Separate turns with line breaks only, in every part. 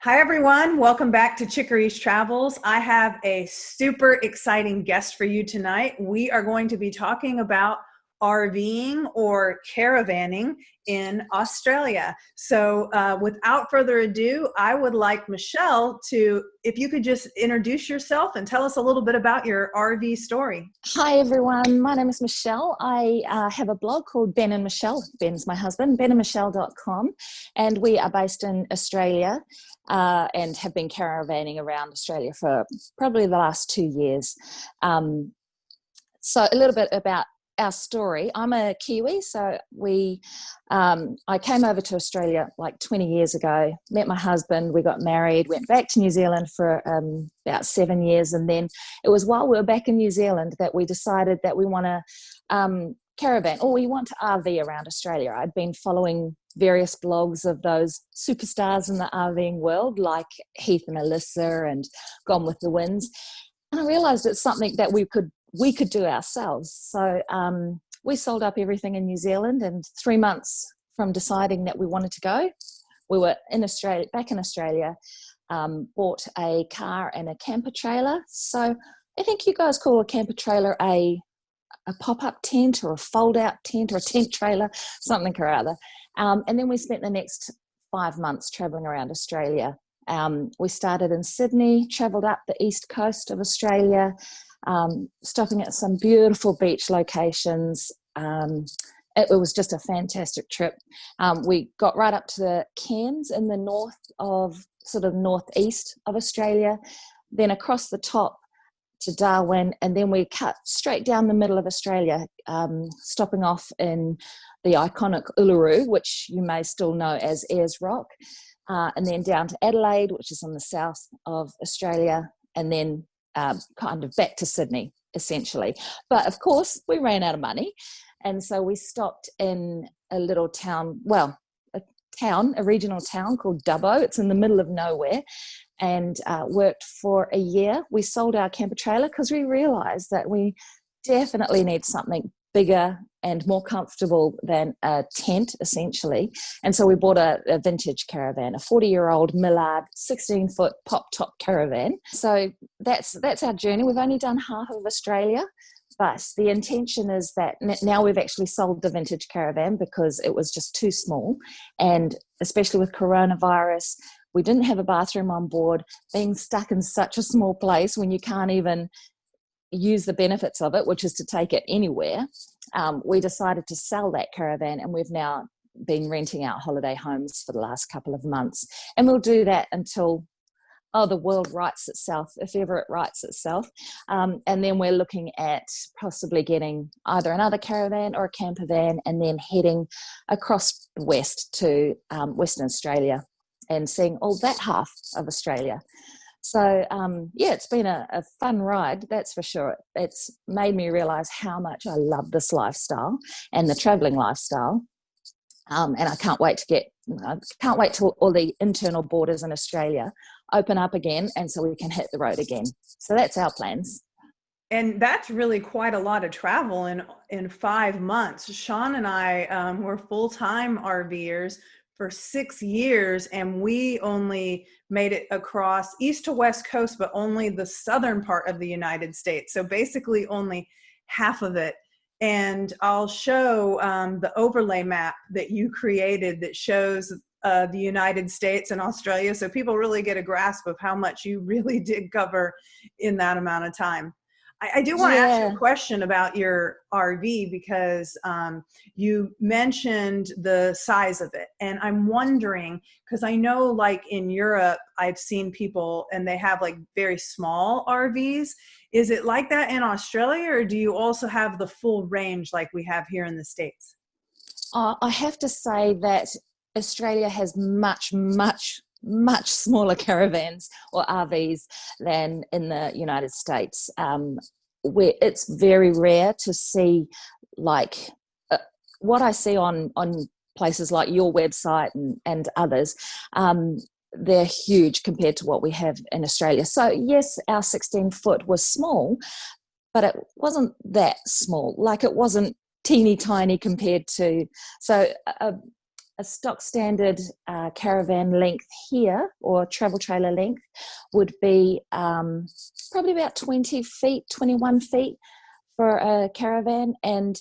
Hi, everyone. Welcome back to Chicory's Travels. I have a super exciting guest for you tonight. We are going to be talking about RVing or caravanning in Australia. So without further ado, I would like Michelle to, if you could just introduce yourself and tell us a little bit about your RV story.
Hi everyone, my name is Michelle. I have a blog called Ben and Michelle. Ben's my husband, benandmichelle.com, and we are based in Australia and have been caravanning around Australia for probably the last 2 years. So a little bit about our story. I'm a Kiwi, so I came over to Australia like 20 years ago, met my husband, we got married, went back to New Zealand for about 7 years, and then it was while we were back in New Zealand that we decided that we want to caravan, or we want to RV around Australia. I'd been following various blogs of those superstars in the RVing world like Heath and Alyssa and Gone with the Winds, and I realised it's something that we could do ourselves. So we sold up everything in New Zealand, and 3 months from deciding that we wanted to go, we were back in Australia, bought a car and a camper trailer. So I think you guys call a camper trailer a pop-up tent or a fold-out tent or a tent trailer, something or other. And then we spent the next 5 months travelling around Australia. We started in Sydney, travelled up the east coast of Australia, stopping at some beautiful beach locations. It was just a fantastic trip. We got right up to the Cairns in the northeast of Australia, then across the top to Darwin, and then we cut straight down the middle of Australia, stopping off in the iconic Uluru, which you may still know as Ayers Rock, and then down to Adelaide, which is in the south of Australia, and then kind of back to Sydney, essentially. But of course, we ran out of money, and so we stopped in a little town, a regional town called Dubbo. It's in the middle of nowhere, and worked for a year. We sold our camper trailer because we realised that we definitely need something bigger and more comfortable than a tent, essentially. And so we bought a vintage caravan, a 40-year-old Millard 16-foot pop-top caravan. So that's our journey. We've only done half of Australia, but the intention is that now we've actually sold the vintage caravan because it was just too small. And especially with coronavirus, we didn't have a bathroom on board. Being stuck in such a small place when you can't even use the benefits of it, which is to take it anywhere, we decided to sell that caravan, and we've now been renting out holiday homes for the last couple of months, and we'll do that until the world rights itself, if ever it rights itself. And then we're looking at possibly getting either another caravan or a camper van, and then heading across west to Western Australia and seeing all that half of Australia. So, it's been a fun ride, that's for sure. It's made me realise how much I love this lifestyle and the travelling lifestyle. And I can't wait till all the internal borders in Australia open up again, and so we can hit the road again. So that's our plans.
And that's really quite a lot of travel in 5 months. Sean and I were full-time RVers for 6 years, and we only made it across east to west coast, but only the southern part of the United States. So basically only half of it. And I'll show the overlay map that you created that shows the United States and Australia, so people really get a grasp of how much you really did cover in that amount of time. I do want to ask you a question about your RV because you mentioned the size of it. And I'm wondering, because I know like in Europe, I've seen people and they have like very small RVs. Is it like that in Australia, or do you also have the full range like we have here in the States?
I have to say that Australia has much smaller caravans or RVs than in the United States. Where it's very rare to see like what I see on places like your website and others. They're huge compared to what we have in Australia. So yes, our 16-foot was small, but it wasn't that small. Like it wasn't teeny tiny compared to, so a stock standard caravan length here, or travel trailer length, would be probably about 20 feet, 21 feet for a caravan. And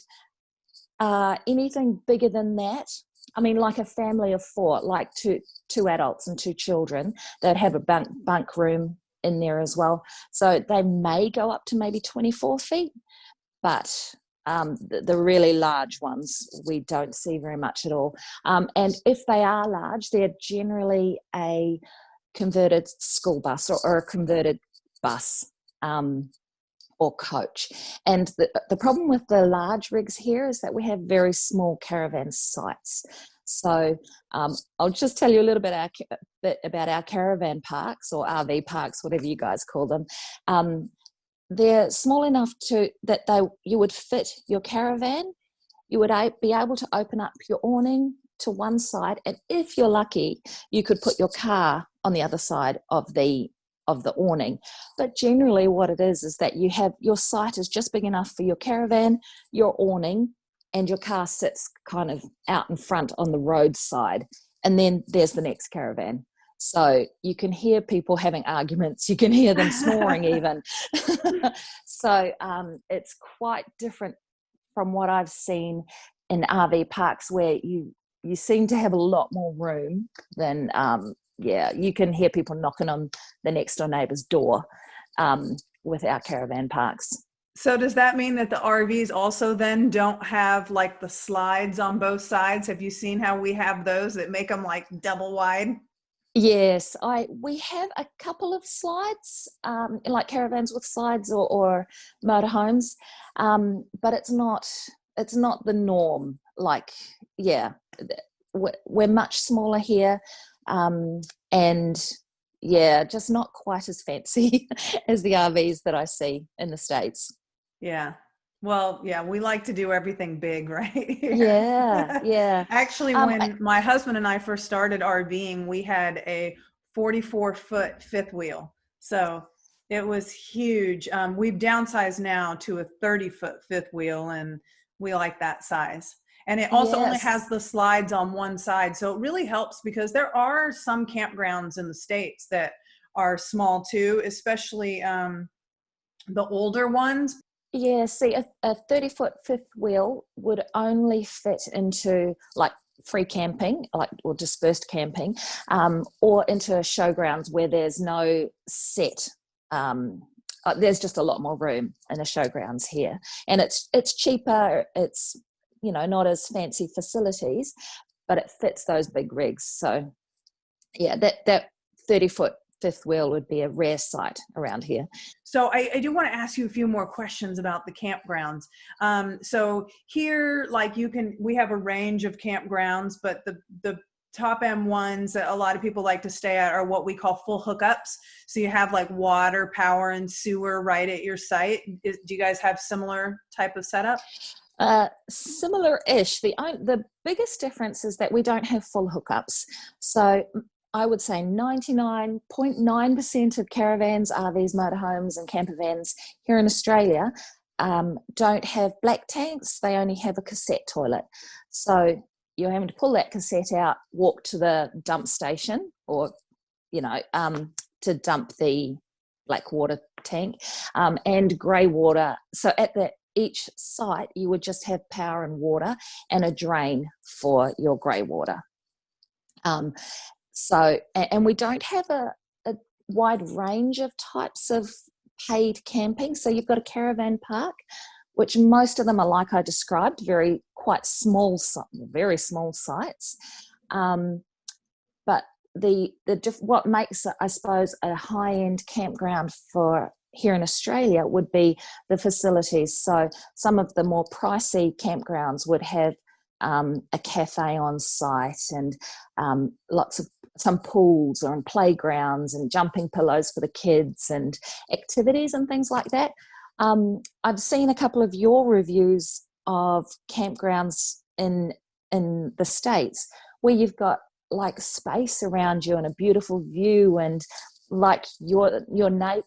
anything bigger than that, I mean, like a family of four, like two adults and two children, they'd have a bunk room in there as well. So they may go up to maybe 24 feet, but the really large ones we don't see very much at all. And if they are large, they're generally a converted school bus or a converted bus or coach. And the problem with the large rigs here is that we have very small caravan sites. So I'll just tell you a little bit about our caravan parks, or RV parks, whatever you guys call them. They're small enough that you would fit your caravan. You would be able to open up your awning to one side, and if you're lucky, you could put your car on the other side of the awning. But generally what it is that you have, your site is just big enough for your caravan, your awning, and your car sits kind of out in front on the roadside, and then there's the next caravan. So you can hear people having arguments, you can hear them snoring even. So it's quite different from what I've seen in RV parks, where you seem to have a lot more room than you can hear people knocking on the next door neighbour's door with our caravan parks.
So does that mean that the RVs also then don't have like the slides on both sides? Have you seen how we have those that make them like double wide?
Yes, we have a couple of slides, like caravans with slides or motorhomes, but it's not the norm. Like, we're much smaller here, and just not quite as fancy as the RVs that I see in the States.
Yeah. Well, yeah, we like to do everything big, right?
Yeah.
Actually, when my husband and I first started RVing, we had a 44-foot fifth wheel. So it was huge. We've downsized now to a 30-foot fifth wheel, and we like that size. And it also only has the slides on one side. So it really helps, because there are some campgrounds in the States that are small too, especially the older ones.
Yeah, see, a 30-foot fifth wheel would only fit into like free camping, or dispersed camping, or into showgrounds where there's no set. There's just a lot more room in the showgrounds here, and it's cheaper. It's not as fancy facilities, but it fits those big rigs. So yeah, that 30-foot fifth wheel would be a rare sight around here.
So I do want to ask you a few more questions about the campgrounds. So here, we have a range of campgrounds, but the top end ones that a lot of people like to stay at are what we call full hookups. So you have like water, power, and sewer right at your site. Do you guys have similar type of setup?
Similar-ish. The biggest difference is that we don't have full hookups. So I would say 99.9% of caravans, RVs, motorhomes, and camper vans here in Australia don't have black tanks. They only have a cassette toilet. So you're having to pull that cassette out, walk to the dump station, or to dump the black water tank and grey water. So at each site, you would just have power and water and a drain for your grey water. So, and we don't have a wide range of types of paid camping. So you've got a caravan park, which most of them are like I described, very small sites. But what makes it, I suppose, a high-end campground for here in Australia would be the facilities. So some of the more pricey campgrounds would have a cafe on site, and some pools or playgrounds and jumping pillows for the kids and activities and things like that. I've seen a couple of your reviews of campgrounds in the States where you've got like space around you and a beautiful view, and like your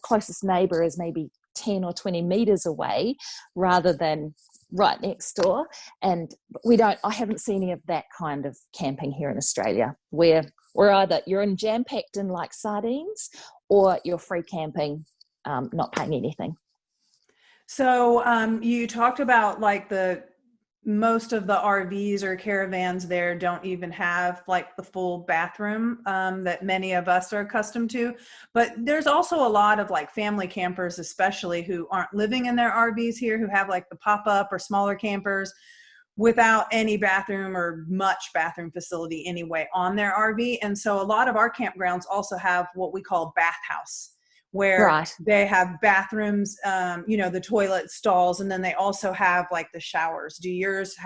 closest neighbor is maybe 10 or 20 meters away, rather than right next door. And I haven't seen any of that kind of camping here in Australia, where we're either you're in jam-packed in like sardines, or you're free camping, not paying anything.
So you talked about like the most of the RVs or caravans there don't even have like the full bathroom that many of us are accustomed to. But there's also a lot of like family campers, especially who aren't living in their RVs here, who have like the pop-up or smaller campers without any bathroom or much bathroom facility anyway on their RV. And so a lot of our campgrounds also have what we call bathhouse, where
Right.
they have bathrooms, the toilet stalls, and then they also have like the showers. Do yours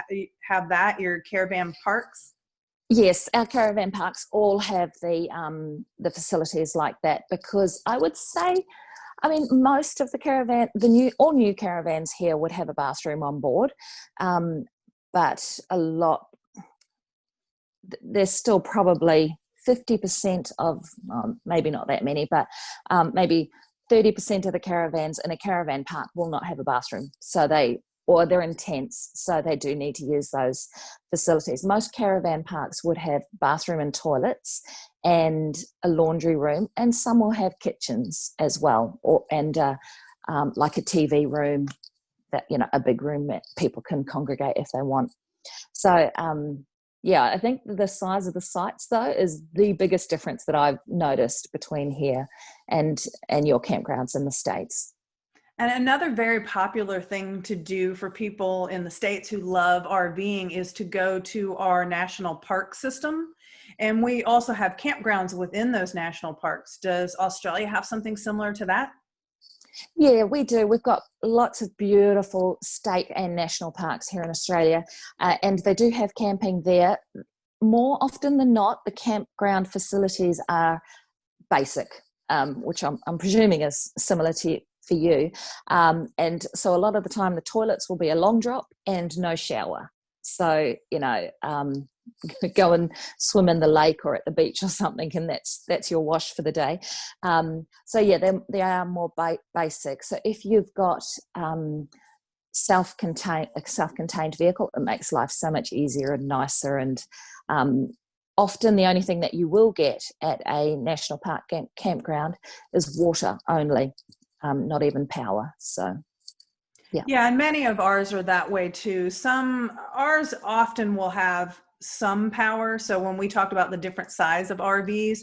have that, your caravan parks?
Yes, our caravan parks all have the facilities like that, because I would say, I mean, most of all new caravans here would have a bathroom on board, but a lot, there's still probably 50% of, maybe not that many, but maybe 30% of the caravans in a caravan park will not have a bathroom. They're in tents, so they do need to use those facilities. Most caravan parks would have bathroom and toilets and a laundry room, and some will have kitchens as well, and like a TV room, that, a big room that people can congregate if they want. So I think the size of the sites, though, is the biggest difference that I've noticed between here and your campgrounds in the States.
And another very popular thing to do for people in the States who love RVing is to go to our national park system. And we also have campgrounds within those national parks. Does Australia have something similar to that?
Yeah, we do. We've got lots of beautiful state and national parks here in Australia, and they do have camping there. More often than not, the campground facilities are basic, which I'm presuming is similar for you. And so a lot of the time, the toilets will be a long drop and no shower. So, go and swim in the lake or at the beach or something, and that's your wash for the day. They are more basic. So if you've got a self-contained vehicle, it makes life so much easier and nicer. And often the only thing that you will get at a national park campground is water only, not even power. So
Yeah, and many of ours are that way too. Ours often will have some power. So when we talked about the different size of RVs,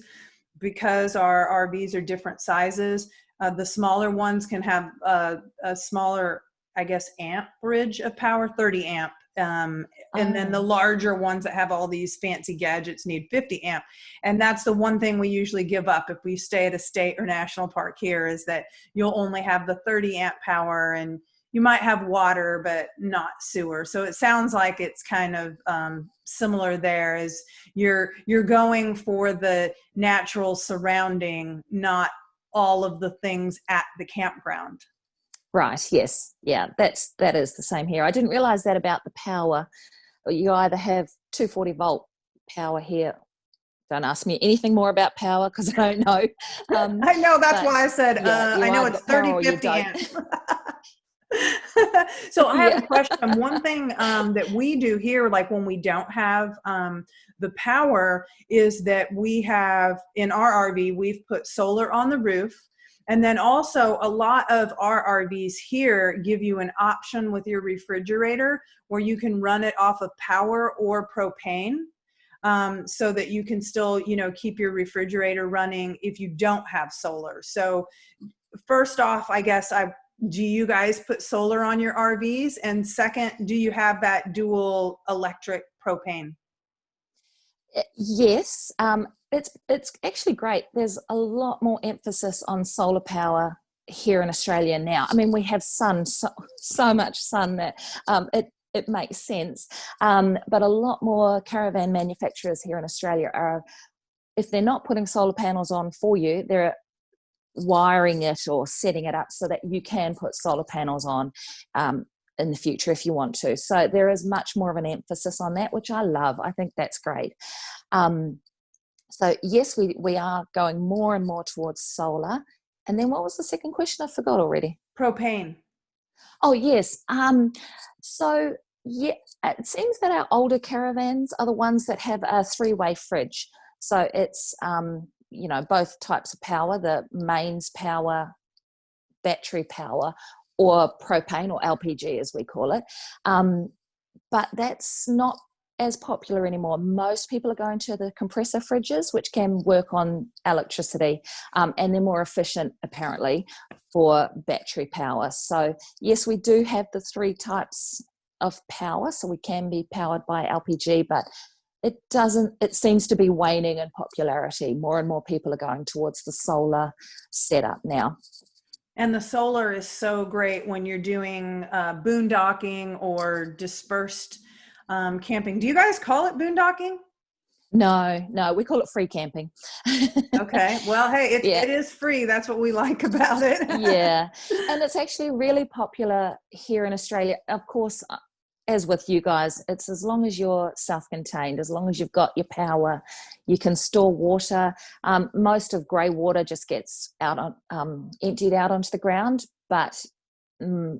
because our RVs are different sizes, the smaller ones can have a smaller, I guess, amperage of power, 30 amp. And then the larger ones that have all these fancy gadgets need 50 amp. And that's the one thing we usually give up if we stay at a state or national park here, is that you'll only have the 30 amp power, and you might have water, but not sewer. So it sounds like it's kind of similar there, as you're going for the natural surrounding, not all of the things at the campground.
Right. Yes. Yeah. That is the same here. I didn't realize that about the power. You either have 240-volt power here. Don't ask me anything more about power, because I don't know.
I know, that's why I said, I know it's 30, 50 amps. So I have a question. One thing that we do here, like when we don't have the power, is that we have, in our RV, we've put solar on the roof. And then also a lot of our RVs here give you an option with your refrigerator where you can run it off of power or propane, so that you can still, keep your refrigerator running if you don't have solar. So first off, I guess, do you guys put solar on your RVs? And second, do you have that dual electric propane?
Yes. It's actually great. There's a lot more emphasis on solar power here in Australia now. I mean, we have sun, so much sun that it makes sense. But a lot more caravan manufacturers here in Australia are, if they're not putting solar panels on for you, they're wiring it or setting it up so that you can put solar panels on in the future if you want to. So there is much more of an emphasis on that, which I love. I think that's great. So yes, we are going more and more towards solar. And then what was the second question? I forgot already.
Propane.
Oh yes. So yeah, it seems that our older caravans are the ones that have a three-way fridge. So it's both types of power, the mains power, battery power, or propane or LPG as we call it. But that's not as popular anymore. Most people are going to the compressor fridges, which can work on electricity, and they're more efficient apparently for battery power. So yes, we do have the three types of power. So we can be powered by LPG, but it seems to be waning in popularity. More and more people are going towards the solar setup now.
And the solar is so great when you're doing boondocking or dispersed camping. Do you guys call it boondocking?
No, we call it free camping.
Okay. Well, hey,
Yeah,
it is free. That's what we like about it.
yeah. And it's actually really popular here in Australia. Of course, as with you guys, it's as long as you're self-contained, as long as you've got your power, you can store water. Most of grey water just gets out on emptied out onto the ground, but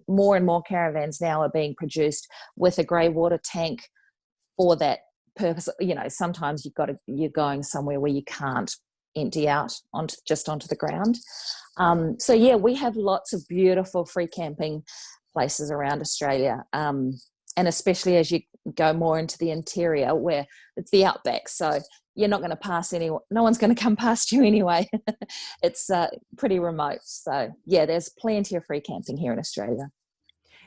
more and more caravans now are being produced with a grey water tank for that purpose. Sometimes you're going somewhere where you can't empty out onto the ground. So yeah, we have lots of beautiful free camping places around Australia, and especially as you go more into the interior where it's the outback. So you're not going to pass anyone. No one's going to come past you anyway. It's pretty remote. So yeah, there's plenty of free camping here in Australia.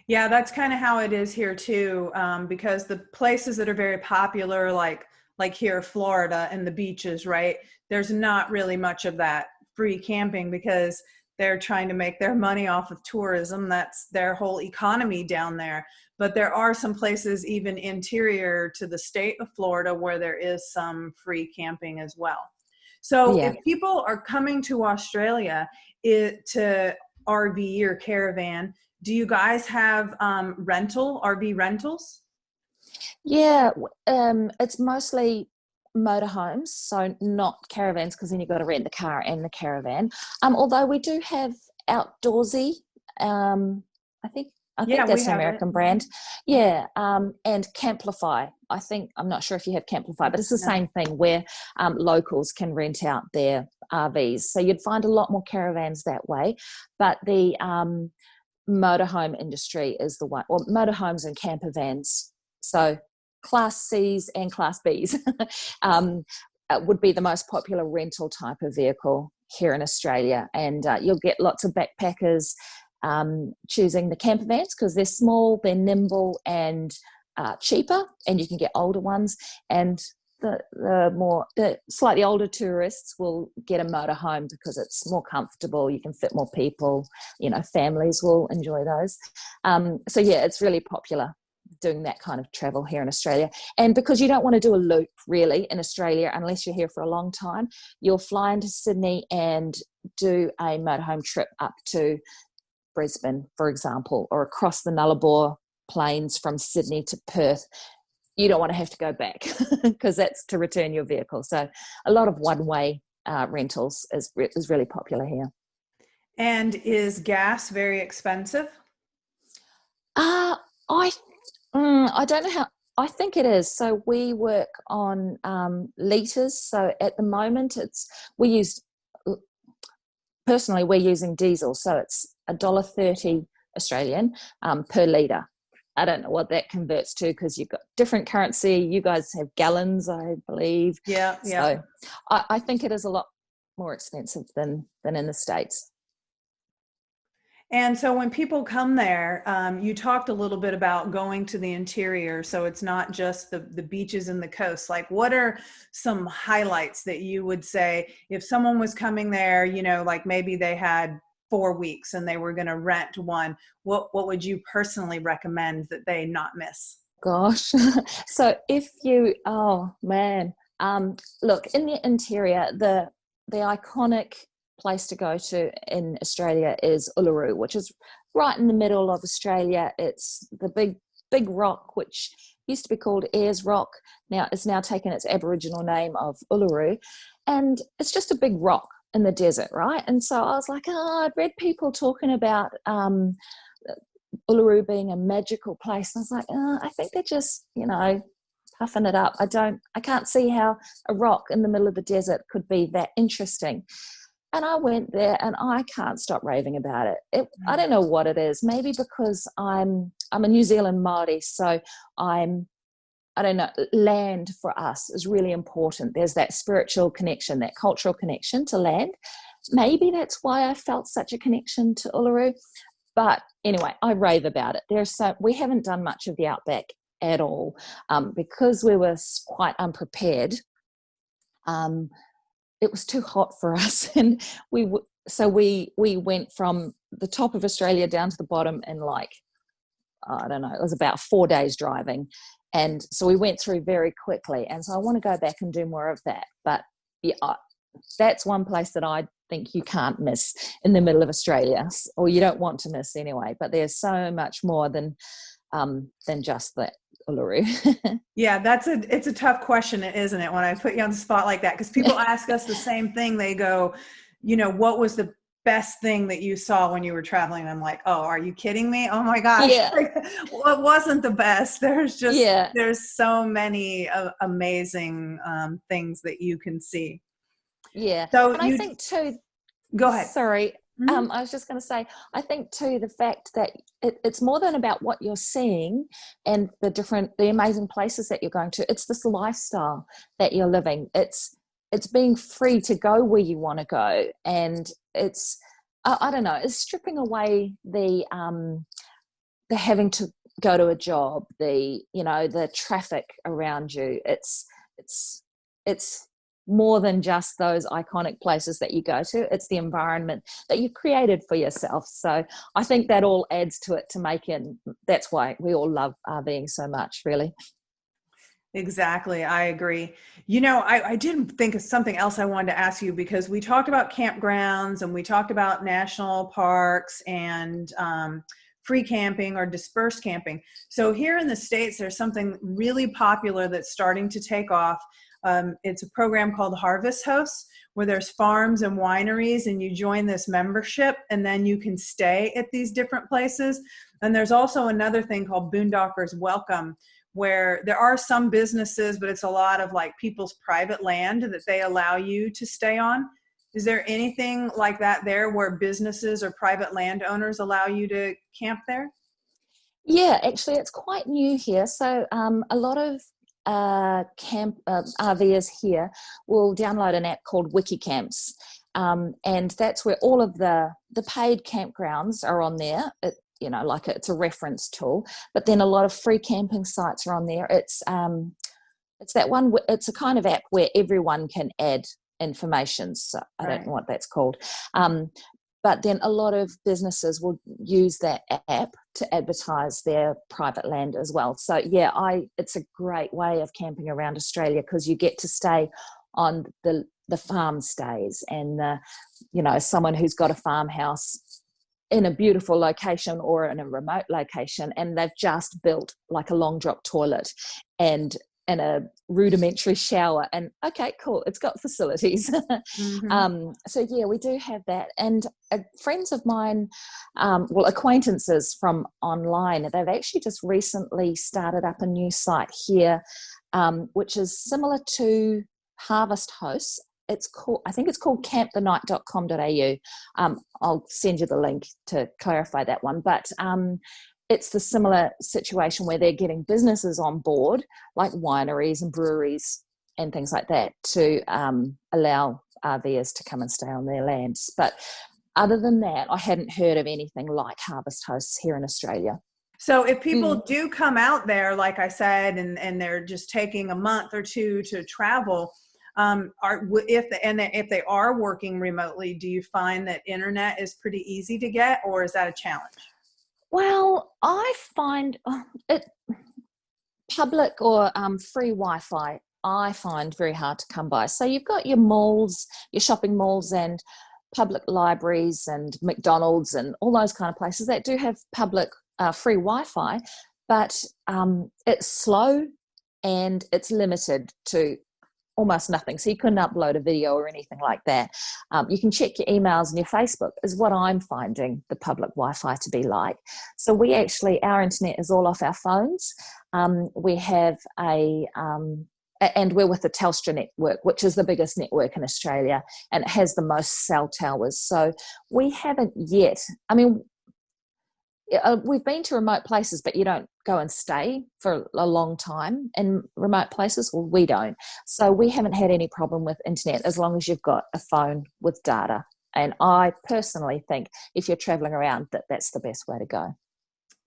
Yeah, that's kind of how it is here too, because the places that are very popular, like here, Florida and the beaches, right? There's not really much of that free camping because they're trying to make their money off of tourism. That's their whole economy down there. But there are some places even interior to the state of Florida where there is some free camping as well. So
Yeah.
if people are coming to Australia to RV or caravan, do you guys have RV rentals?
Yeah, it's mostly motorhomes, so not caravans, because then you've got to rent the car and the caravan. Although we do have Outdoorsy, um, I think I
Yeah,
think
we
that's an
have it.
American brand. Yeah, and Camplify. I'm not sure if you have Camplify, but it's the
No.
same thing where locals can rent out their RVs. So you'd find a lot more caravans that way, but the motorhome industry is the one, or motorhomes and camper vans. So class C's and class B's would be the most popular rental type of vehicle here in Australia. And you'll get lots of backpackers choosing the camper vans because they're small, they're nimble, and cheaper, and you can get older ones. And the slightly older tourists will get a motorhome because it's more comfortable. You can fit more people. Families will enjoy those. So yeah, it's really popular doing that kind of travel here in Australia. And because you don't want to do a loop really in Australia unless you're here for a long time, you'll fly into Sydney and do a motorhome trip up to Brisbane, for example, or across the Nullarbor plains from Sydney to Perth. You don't want to have to go back because that's to return your vehicle. So a lot of one-way rentals is really popular here.
And is gas very expensive?
Uh, I I don't know how. I think it is. So we work on liters. So at the moment, we use personally we're using diesel. So it's $1.30 Australian per liter. I don't know what that converts to because you've got different currency. You guys have gallons, I believe.
Yeah, yeah.
So I think it is a lot more expensive than in the States.
And so when people come there, you talked a little bit about going to the interior. So it's not just the beaches and the coast. Like, what are some highlights that you would say if someone was coming there, like maybe they had 4 weeks and they were going to rent one, what would you personally recommend that they not miss?
Gosh. So oh man, look, in the interior, the iconic place to go to in Australia is Uluru, which is right in the middle of Australia. It's the big rock, which used to be called Ayers Rock. Now it's now taken its Aboriginal name of Uluru, and it's just a big rock in the desert, right? And so I was like, I'd read people talking about Uluru being a magical place. And I was like, I think they're just, puffing it up. I can't see how a rock in the middle of the desert could be that interesting. And I went there and I can't stop raving about it. I don't know what it is. Maybe because I'm a New Zealand Māori, so I don't know, land for us is really important. There's that spiritual connection, that cultural connection to land. Maybe that's why I felt such a connection to Uluru. But anyway, I rave about it. We haven't done much of the outback at all because we were quite unprepared. It was too hot for us, and we went from the top of Australia down to the bottom in I don't know, it was about 4 days driving. And so we went through very quickly. And so I want to go back and do more of that. But yeah, that's one place that I think you can't miss in the middle of Australia, or you don't want to miss anyway. But there's so much more than just that Uluru.
Yeah, it's a tough question, isn't it? When I put you on the spot like that, because people ask us the same thing. They go, what was the best thing that you saw when you were traveling? And I'm like, oh, are you kidding me? Oh my gosh.
Yeah.
Well, it wasn't the best. There's so many amazing things that you can see.
Yeah.
So
and I think too,
go ahead.
Sorry. I was just going to say, I think too, the fact that it's more than about what you're seeing and the amazing places that you're going to. It's this lifestyle that you're living. It's being free to go where you want to go. And it's, I don't know, it's stripping away the having to go to a job, the traffic around you. It's more than just those iconic places that you go to. It's the environment that you've created for yourself. So I think that all adds to it to make it. That's why we all love RVing so much, really.
Exactly. I agree. I did think of something else I wanted to ask you, because we talked about campgrounds and we talked about national parks and free camping or dispersed camping. So here in the States, there's something really popular that's starting to take off. It's a program called Harvest Hosts, where there's farms and wineries, and you join this membership and then you can stay at these different places. And there's also another thing called Boondockers Welcome, where there are some businesses, but it's a lot of people's private land that they allow you to stay on. Is there anything like that there where businesses or private landowners allow you to camp there?
Yeah, actually, it's quite new here. So a lot of RVers here will download an app called WikiCamps, and that's where all of the paid campgrounds are on there. It's a reference tool, but then a lot of free camping sites are on there. It's that one. It's a kind of app where everyone can add information. So I don't know what that's called. But then a lot of businesses will use that app to advertise their private land as well. So yeah, it's a great way of camping around Australia, because you get to stay on the farm stays, and someone who's got a farmhouse in a beautiful location or in a remote location, and they've just built a long drop toilet and a rudimentary shower, and okay, cool, it's got facilities.
Mm-hmm.
So yeah, we do have that. And friends of mine, acquaintances from online, they've actually just recently started up a new site here, which is similar to Harvest Hosts. I think it's called campthenight.com.au. I'll send you the link to clarify that one. But it's the similar situation where they're getting businesses on board, like wineries and breweries and things like that, to allow RVers to come and stay on their lands. But other than that, I hadn't heard of anything like Harvest Hosts here in Australia.
So if people do come out there, like I said, and they're just taking a month or two to travel, if they are working remotely, do you find that internet is pretty easy to get, or is that a challenge?
Well, I find it public or free Wi-Fi, I find very hard to come by. So you've got your malls, your shopping malls, and public libraries and McDonald's and all those kind of places that do have public free Wi-Fi, but it's slow and it's limited to almost nothing. So you couldn't upload a video or anything like that. You can check your emails and your Facebook is what I'm finding the public Wi-Fi to be like. So our internet is all off our phones. We have and we're with the Telstra network, which is the biggest network in Australia, and it has the most cell towers. So we haven't yet, we've been to remote places, but you don't go and stay for a long time in remote places. Well, we don't. So we haven't had any problem with internet as long as you've got a phone with data. And I personally think if you're traveling around, that's the best way to go.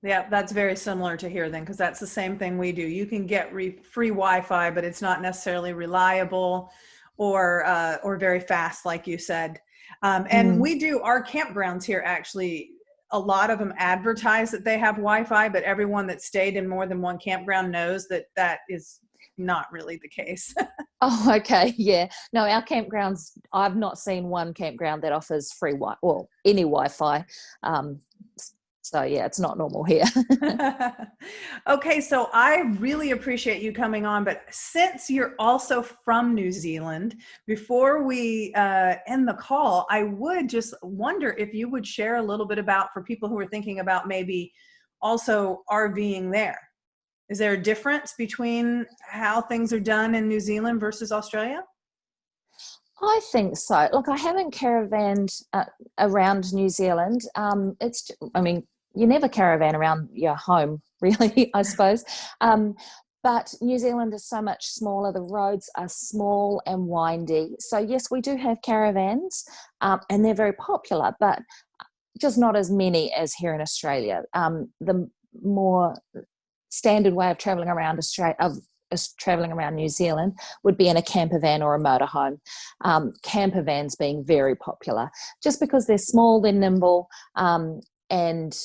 Yeah, that's very similar to here then, because that's the same thing we do. You can get free Wi-Fi, but it's not necessarily reliable or very fast, like you said. And we do, our campgrounds here actually, a lot of them advertise that they have Wi-Fi, but everyone that stayed in more than one campground knows that that is not really the case.
Oh, okay. Yeah. No, our campgrounds, I've not seen one campground that offers free Wi-Fi, well, any Wi-Fi. So yeah, it's not normal here.
Okay, so I really appreciate you coming on, but since you're also from New Zealand, before we end the call, I would just wonder if you would share a little bit about, for people who are thinking about maybe also RVing there. Is there a difference between how things are done in New Zealand versus Australia?
I think so. Look, I haven't caravanned around New Zealand. You never caravan around your home, really, I suppose. But New Zealand is so much smaller. The roads are small and windy. So yes, we do have caravans, and they're very popular, but just not as many as here in Australia. The more standard way of traveling around traveling around New Zealand would be in a camper van or a motorhome. Camper vans being very popular, just because they're small, they're nimble, and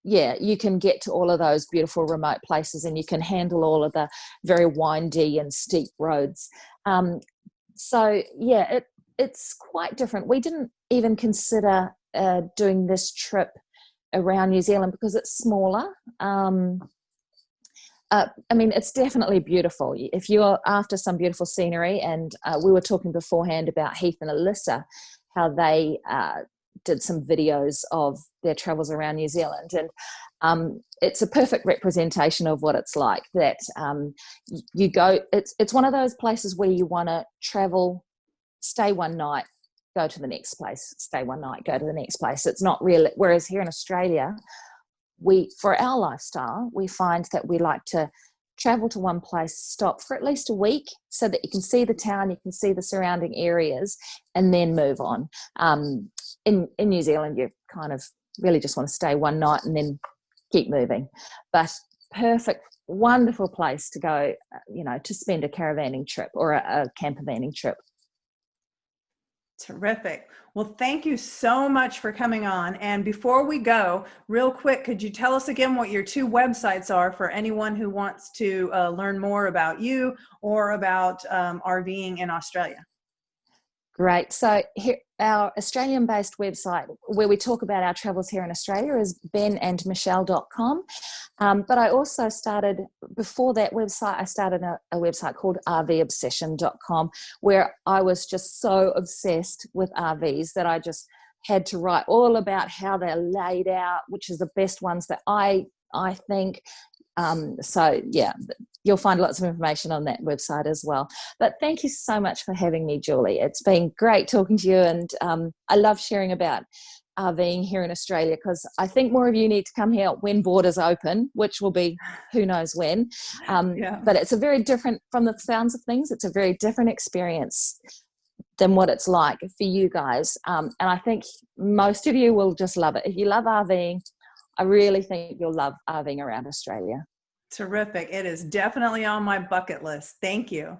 yeah, you can get to all of those beautiful remote places, and you can handle all of the very windy and steep roads. So yeah, it's quite different. We didn't even consider doing this trip around New Zealand because it's smaller. It's definitely beautiful. If you're after some beautiful scenery, and we were talking beforehand about Heath and Alyssa, how they did some videos of their travels around New Zealand, and it's a perfect representation of what it's like. That you go, it's one of those places where you want to travel, stay one night, go to the next place, stay one night, go to the next place. It's not really, whereas here in Australia, for our lifestyle, we find that we like to travel to one place, stop for at least a week so that you can see the town, you can see the surrounding areas, and then move on. In New Zealand, you kind of really just want to stay one night and then keep moving. But perfect, wonderful place to go, to spend a caravanning trip or a campervanning trip.
Terrific. Well, thank you so much for coming on. And before we go, real quick, could you tell us again what your two websites are for anyone who wants to learn more about you or about RVing in Australia?
Great. So here, our Australian-based website where we talk about our travels here in Australia is benandmichelle.com. But I also started, before that website, I started a website called RVobsession.com, where I was just so obsessed with RVs that I just had to write all about how they're laid out, which is the best ones that I think. So yeah, you'll find lots of information on that website as well. But thank you so much for having me, Julie. It's been great talking to you, and I love sharing about RVing here in Australia, because I think more of you need to come here when borders open, which will be who knows when. But it's a very different, from the sounds of things, it's a very different experience than what it's like for you guys. And I think most of you will just love it. If you love RVing, I really think you'll love RVing around Australia.
Terrific. It is definitely on my bucket list. Thank you.